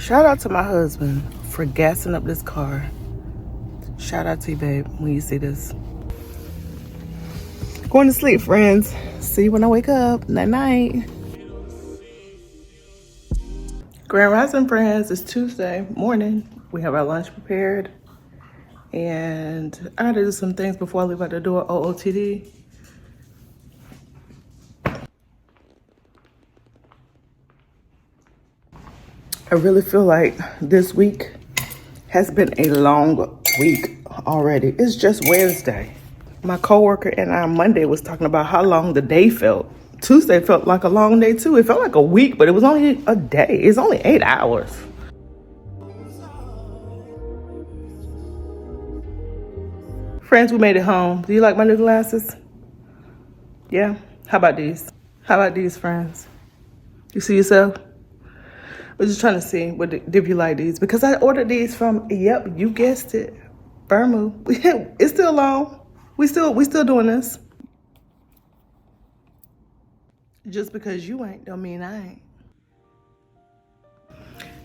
Shout out to my husband for gassing up this car. Shout out to you, babe, when you see this. Going to sleep, friends. See you when I wake up. Night night. Grand Rising, friends. It's Tuesday morning. We have our lunch prepared. And I gotta do some things before I leave out the door. OOTD. I really feel like this week has been a long week already. It's just Wednesday. My coworker and I Monday was talking about how long the day felt. Tuesday felt like a long day too. It felt like a week, but it was only a day. It's only 8 hours. Friends, we made it home. Do you like my new glasses? Yeah? How about these? How about these, friends? You see yourself? We're just trying to see if you like these, because I ordered these from, yep, you guessed it, Burmu. It's still long. We still doing this. Just because you ain't don't mean I ain't.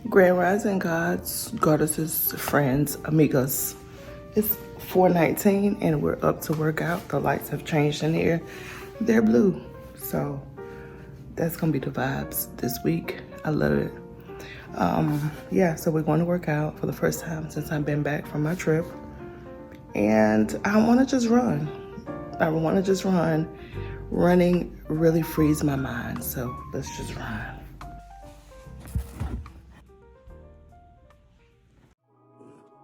Grand Rising gods, goddesses, friends, amigos. It's 4:19 and we're up to work out. The lights have changed in here. They're blue. So that's gonna be the vibes this week. I love it. Yeah, so we're going to work out for the first time since I've been back from my trip. And I want to just run. I want to just run. Running really frees my mind, so let's just run.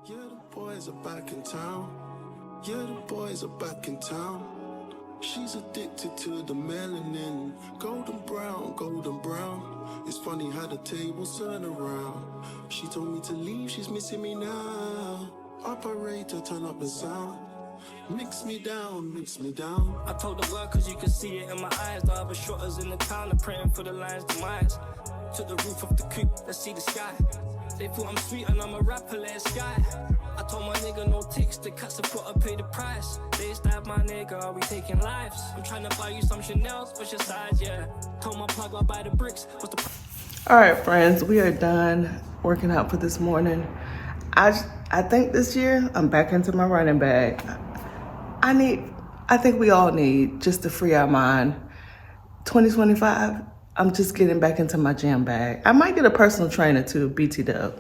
Yeah, the boys are back in town. Yeah, the boys are back in town. She's addicted to the melanin. Golden brown, golden brown. It's funny how the tables turn around. She told me to leave, she's missing me now. Operator, turn up the sound. Mix me down, mix me down. I told the world cause you can see it in my eyes. The other shotters in the town are praying for the lion's demise. To the roof of the coupe, let's see the sky. They thought I'm sweet and I'm a rapper, let it sky. I told my nigga no ticks, the cuts have gotta pay the price. They stab my nigga, are we taking lives? I'm trying to buy you some Chanel's, what's your size, yeah. Told my plug I'll buy the bricks, what's the... All right, friends, we are done working out for this morning. I think this year I'm back into my running bag. I think we all need just to free our mind. 2025, I'm just getting back into my gym bag. I might get a personal trainer too, BT Dub.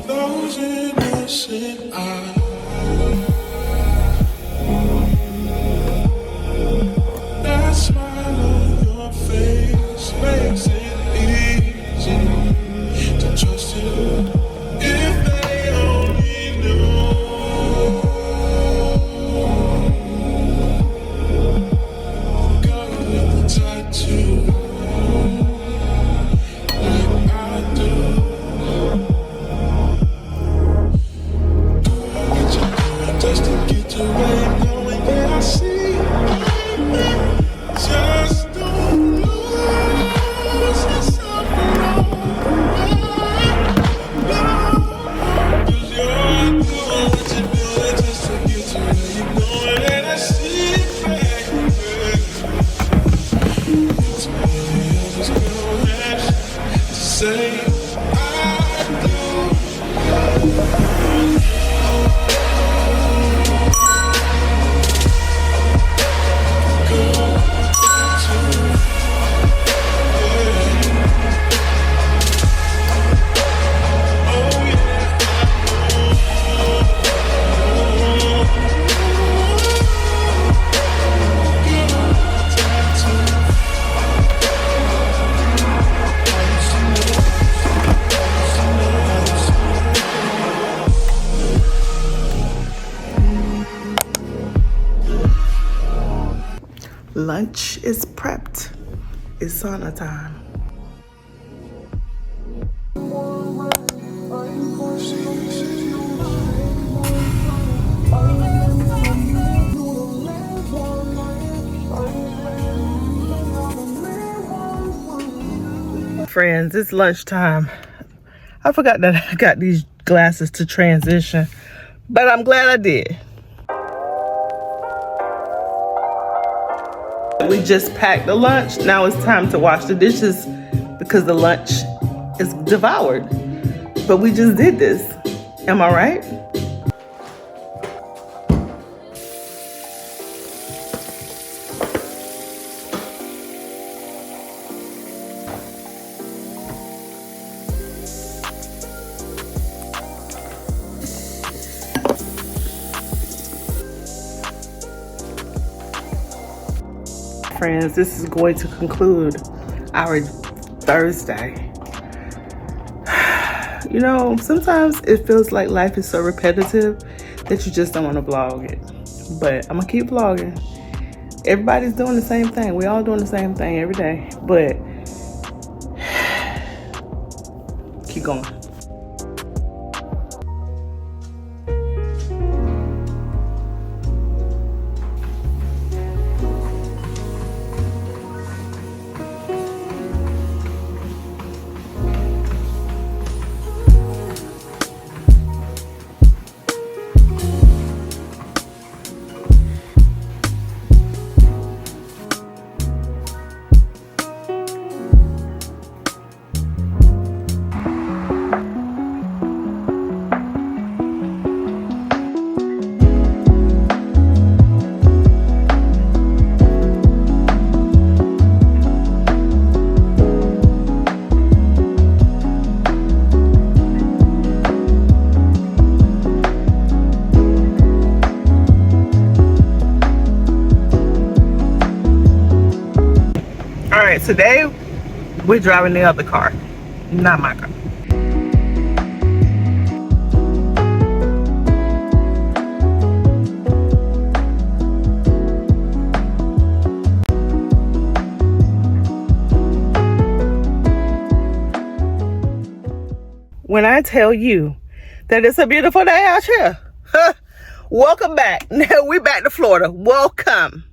Those innocent eyes. That smile on your face makes it easy to trust you. If they only knew. Girl, with the tattoo, like I do. Just to get away, knowing that I see. Just don't lose yourself along the way. 'Cause you're doing what you're doing just to get away. You know that I see, baby. It's me, I just don't have to say I do. Lunch is prepped. It's sauna time. friends, it's lunchtime. I forgot that I got these glasses to transition, but I'm glad I did. We just packed the lunch. Now it's time to wash the dishes because the lunch is devoured. But we just did this. Am I right? Friends, this is going to conclude our Thursday. You know, sometimes it feels like life is so repetitive that you just don't want to vlog it. But I'm gonna keep vlogging. Everybody's doing the same thing. We all doing the same thing every day. But keep going. Today, we're driving the other car, not my car. When I tell you that it's a beautiful day out here, welcome back. Now we're back to Florida. Welcome.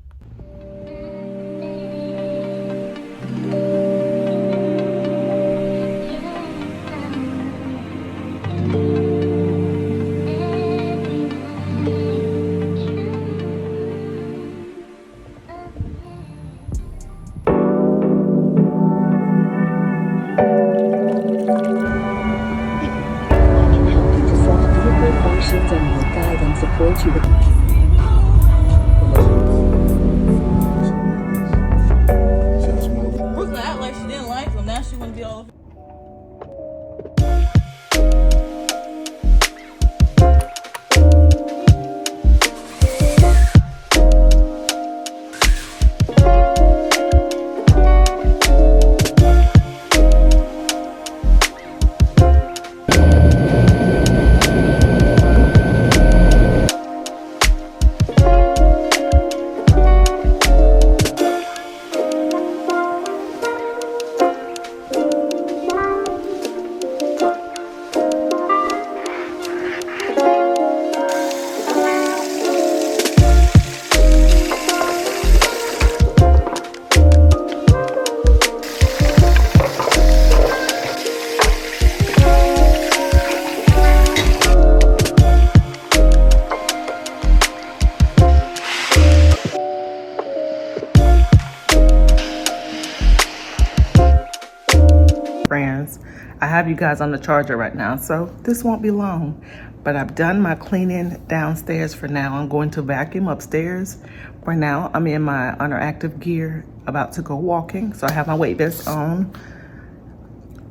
And will guide and support you with Brooklyn act like she didn't like him. Now she want to be all over. Friends, I have you guys on the charger right now, so this won't be long, but I've done my cleaning downstairs for now. I'm going to vacuum upstairs. For now, I'm in my underactive gear, about to go walking, so I have my weight vest on.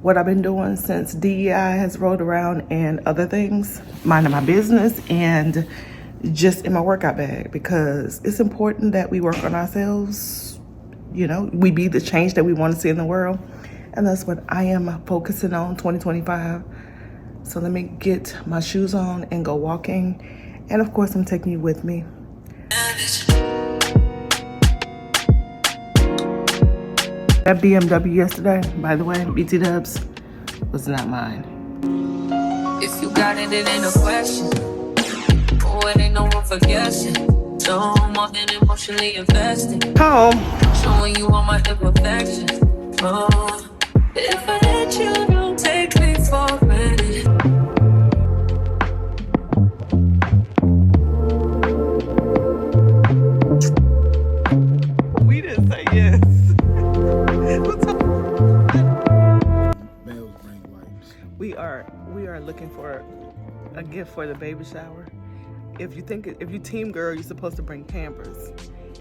What I've been doing since DEI has rolled around and other things, minding my business and just in my workout bag, because it's important that we work on ourselves. You know, we be the change that we want to see in the world. And that's what I am focusing on 2025. So let me get my shoes on and go walking. And of course, I'm taking you with me. That BMW yesterday, by the way, BT Dubs, was not mine. If you got it, it ain't a question. Oh, it ain't no room for guessing. No more than emotionally invested. Home. Showing you all my imperfections. Oh, if I are looking for a gift for the baby shower. If you team girl, you're supposed to bring Pampers.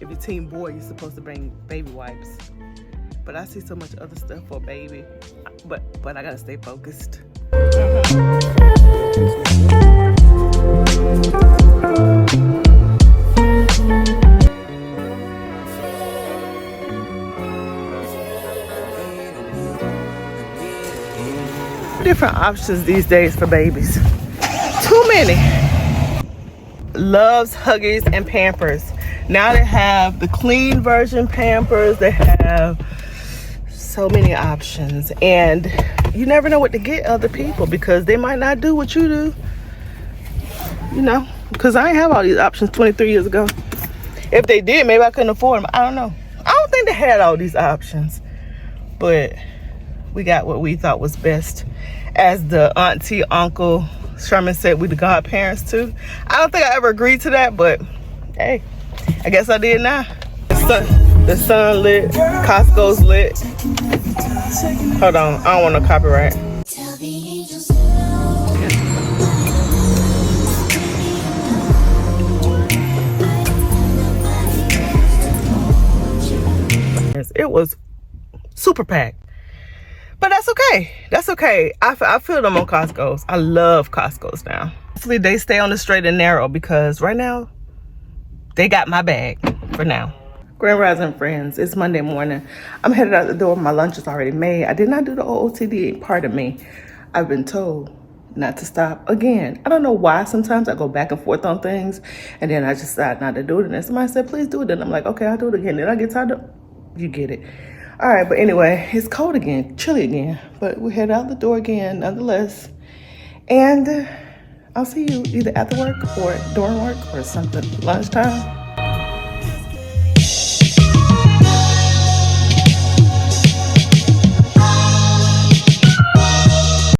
If you team boy, you're supposed to bring baby wipes. But I see so much other stuff for baby. But I gotta stay focused. Different options these days for babies. Too many. Loves Huggies and Pampers. Now they have the clean version Pampers. They have so many options, and you never know what to get other people because they might not do what you do. You know, because I ain't have all these options 23 years ago. If they did, maybe I couldn't afford them. I don't know. I don't think they had all these options, but we got what we thought was best. As the auntie, uncle Sherman said, we the godparents too. I don't think I ever agreed to that, but hey, I guess I did now. The sun lit, Costco's lit. Hold on, I don't want no copyright. It was super packed. But that's okay. That's okay. I feel them on Costco's. I love Costco's now. Hopefully they stay on the straight and narrow because right now, they got my bag for now. Grand Rising friends, it's Monday morning. I'm headed out the door. My lunch is already made. I did not do the OOTD part of me. I've been told not to stop again. I don't know why. Sometimes I go back and forth on things and then I just decide not to do it. And then somebody said, please do it. Then I'm like, okay, I'll do it again. Then I get tired of, you get it. All right, but anyway, it's cold again, chilly again, but we head out the door again nonetheless. And I'll see you either after work or during work or something, lunchtime.